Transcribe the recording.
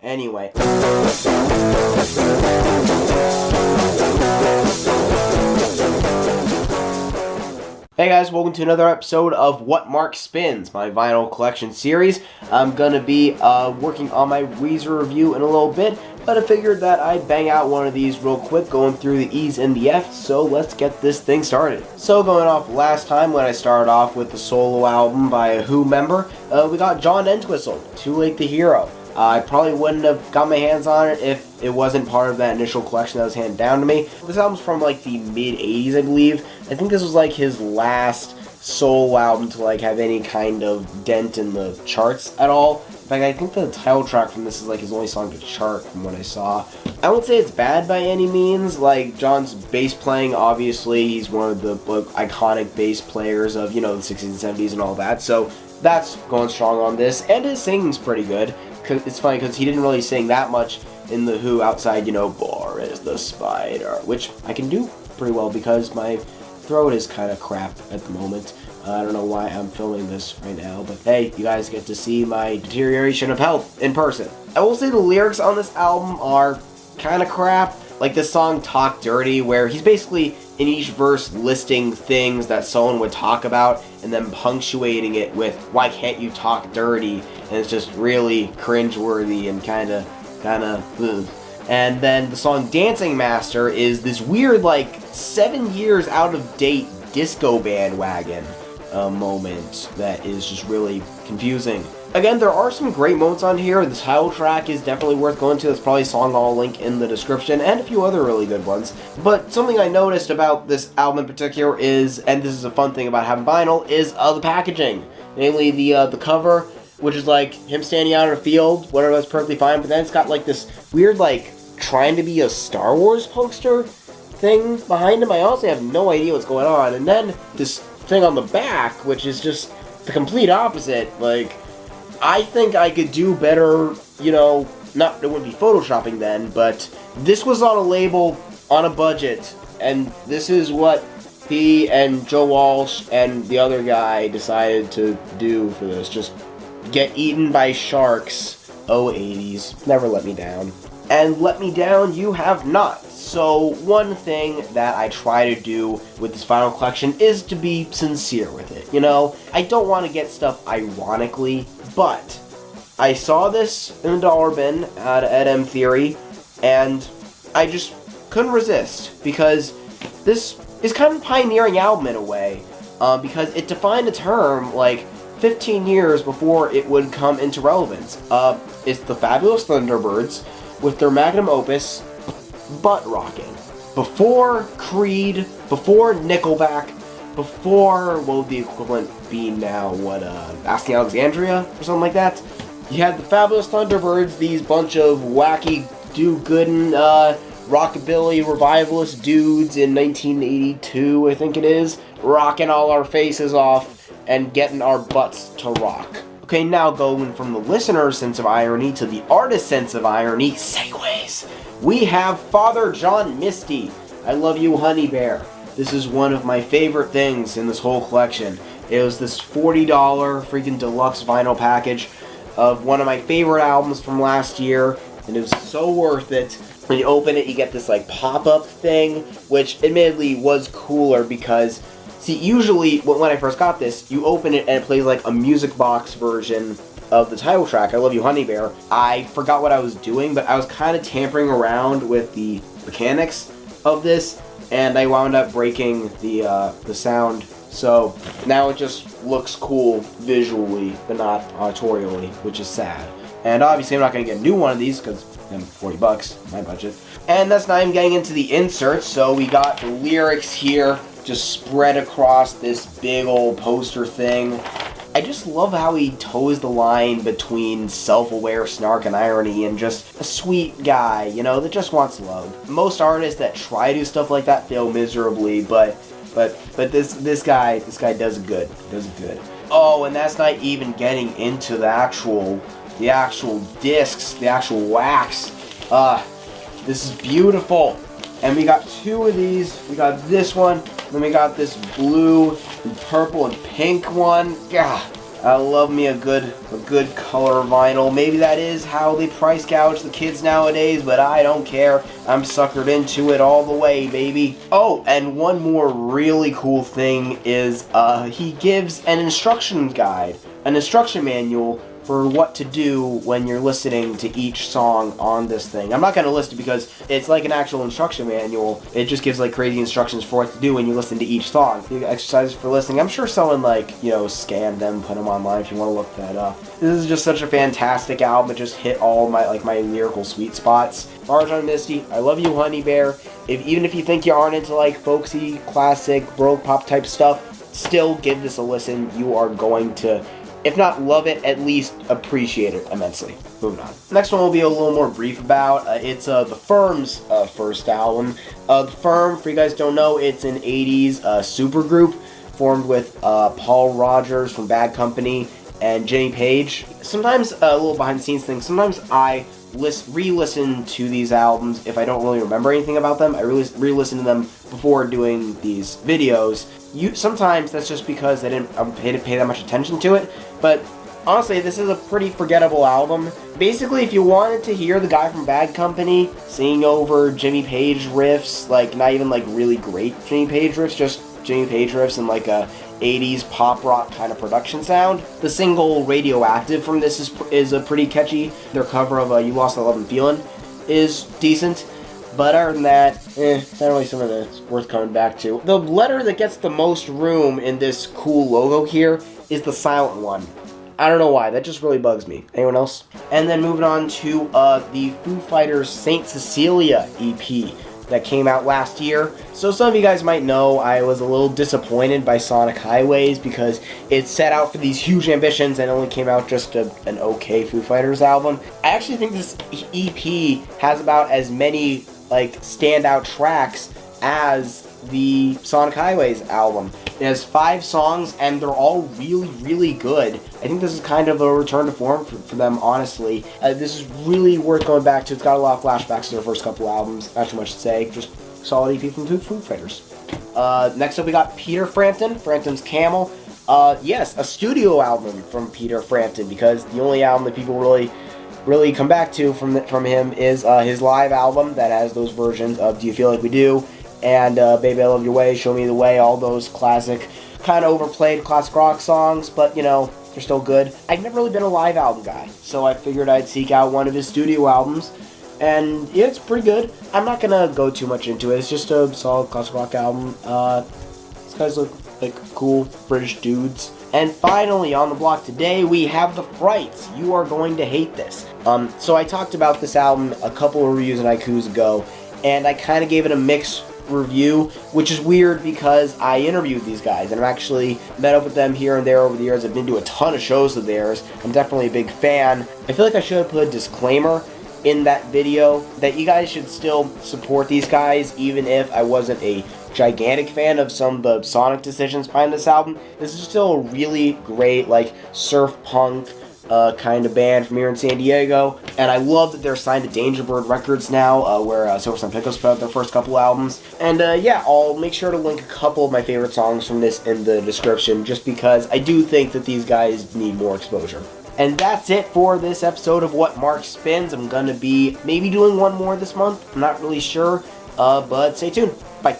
Anyway. Hey guys, welcome to another episode of What Mark Spins, my vinyl collection series. I'm gonna be working on my Weezer review in a little bit, but I figured that I'd bang out one of these real quick, going through the E's and the F's, so let's get this thing started. So going off last time when I started off with the solo album by a Who member, we got John Entwistle, Too Late the Hero. I probably wouldn't have got my hands on it if it wasn't part of that initial collection that was handed down to me. This album's from like the mid-80s, I believe. I think this was like his last solo album to like have any kind of dent in the charts at all. In fact, I think the title track from this is like his only song to chart from what I saw. I won't say it's bad by any means. Like, John's bass playing, obviously, he's one of the like, iconic bass players of, you know, the 60s and 70s and all that. So that's going strong on this. And his singing's pretty good. It's funny because he didn't really sing that much in the Who outside, you know, Boris the Spider, which I can do pretty well because my throat is kind of crap at the moment. I don't know why I'm filming this right now, but hey, you guys get to see my deterioration of health in person. I will say the lyrics on this album are kind of crap. Like this song Talk Dirty, where he's basically in each verse listing things that someone would talk about and then punctuating it with, why can't you talk dirty? And it's just really cringeworthy and kind of ugh. And then the song Dancing Master is this weird, like, 7 years out of date disco bandwagon moment that is just really confusing. Again, there are some great moments on here. The title track is definitely worth going to. That's probably a song I'll link in the description, and a few other really good ones. But something I noticed about this album in particular is, and this is a fun thing about having vinyl, is the packaging. Namely, the cover, which is like him standing out in a field, whatever, that's perfectly fine. But then it's got like this weird, like, trying to be a Star Wars poster thing behind him. I honestly have no idea what's going on. And then this thing on the back, which is just the complete opposite. Like, I think I could do better, you know, it wouldn't be photoshopping then, but this was on a label, on a budget, and this is what he and Joe Walsh and the other guy decided to do for this. Just get eaten by sharks. Oh, 80s. Never let me down. And let me down you have not. So one thing that I try to do with this vinyl collection is to be sincere with it, you know? I don't want to get stuff ironically, but I saw this in the dollar bin at M Theory, and I just couldn't resist, because this is kind of a pioneering album in a way, because it defined a term like 15 years before it would come into relevance. It's the Fabulous Thunderbirds with their magnum opus, Butt Rockin'. Before Creed, before Nickelback, before, what would the equivalent be now, Asking Alexandria, or something like that? You had the Fabulous Thunderbirds, these bunch of wacky, do-goodin', rockabilly revivalist dudes in 1982, I think it is, rocking all our faces off and getting our butts to rock. Okay, now going from the listener's sense of irony to the artist's sense of irony, segues. We have Father John Misty, I Love You Honey Bear. This is one of my favorite things in this whole collection. It was this $40 freaking deluxe vinyl package of one of my favorite albums from last year, and it was so worth it. When you open it, you get this like pop-up thing, which admittedly was cooler because, see, usually when I first got this, you open it and it plays like a music box version of the title track, I Love You Honey Bear. I forgot what I was doing, but I was kind of tampering around with the mechanics of this, and I wound up breaking the sound. So now it just looks cool visually, but not auditorially, which is sad. And obviously I'm not going to get a new one of these because I'm $40, my budget. And that's not even getting into the inserts, so we got the lyrics here just spread across this big old poster thing. I just love how he toes the line between self-aware snark and irony and just a sweet guy, you know, that just wants love. Most artists that try to do stuff like that fail miserably, but this guy does good. Oh, and that's not even getting into the actual discs, the actual wax. This is beautiful. And we got two of these. We got this one, then we got this blue and purple and pink one. God, I love me a good color vinyl. Maybe that is how they price gouge the kids nowadays, but I don't care. I'm suckered into it all the way, baby. Oh, and one more really cool thing is he gives an instruction guide, an instruction manual for what to do when you're listening to each song on this thing. I'm not going to list it because it's like an actual instruction manual. It just gives like crazy instructions for what to do when you listen to each song. The exercises for listening. I'm sure someone like, you know, scanned them, put them online if you want to look that up. This is just such a fantastic album. It just hit all my lyrical sweet spots. Father John Misty, I love you, Honey Bear. Even if you think you aren't into like folksy, classic, Baroque pop type stuff, still give this a listen. You are going to, if not love it, at least appreciate it immensely. Moving on. Next one will be a little more brief about. It's The Firm's first album. The Firm, for you guys who don't know, it's an 80s supergroup formed with Paul Rogers from Bad Company and Jimmy Page. Sometimes, a little behind the scenes thing, sometimes I re-listen to these albums if I don't really remember anything about them. I really re-listen to them before doing these videos. Sometimes that's just because I didn't pay that much attention to it, but honestly, this is a pretty forgettable album. Basically, if you wanted to hear the guy from Bad Company sing over Jimmy Page riffs, like not even like really great Jimmy Page riffs, just Jimmy Page riffs and like a 80s pop rock kind of production sound. The single Radioactive from this is a pretty catchy. Their cover of You Lost the Love and Feeling is decent. But other than that, it's not really something that's worth coming back to. The letter that gets the most room in this cool logo here is the silent one. I don't know why, that just really bugs me. Anyone else? And then moving on to the Foo Fighters Saint Cecilia EP that came out last year. So some of you guys might know I was a little disappointed by Sonic Highways because it set out for these huge ambitions and only came out just an okay Foo Fighters album. I actually think this EP has about as many like standout tracks as the Sonic Highways album. It has 5 songs and they're all really good. I think this is kind of a return to form for them, honestly. This is really worth going back to. It's got a lot of flashbacks to their first couple albums. Not too much to say, just solid EP from Foo Fighters. Next up we got Peter Frampton, Frampton's Camel. Yes, a studio album from Peter Frampton, because the only album that people really come back to from him is his live album that has those versions of Do You Feel Like We Do and Baby I Love Your Way, Show Me the Way, all those classic, kind of overplayed classic rock songs, but you know, they're still good. I've never really been a live album guy, so I figured I'd seek out one of his studio albums, and yeah, it's pretty good. I'm not gonna go too much into it. It's just a solid classic rock album. These guys look like cool British dudes. And finally, on the block today, we have the Frights. You are going to hate this. So I talked about this album a couple of reviews and haikus ago, and I kind of gave it a mixed review, which is weird because I interviewed these guys, and I've actually met up with them here and there over the years. I've been to a ton of shows of theirs. I'm definitely a big fan. I feel like I should have put a disclaimer in that video that you guys should still support these guys, even if I wasn't a gigantic fan of some of the sonic decisions behind this album. This is still a really great, like, surf punk kind of band from here in San Diego, and I love that they're signed to Danger Bird Records now, where Silver Sun Pickles put out their first couple albums. And yeah, I'll make sure to link a couple of my favorite songs from this in the description, just because I do think that these guys need more exposure. And that's it for this episode of What Mark Spins. I'm gonna be maybe doing one more this month. I'm not really sure, but stay tuned. Bye.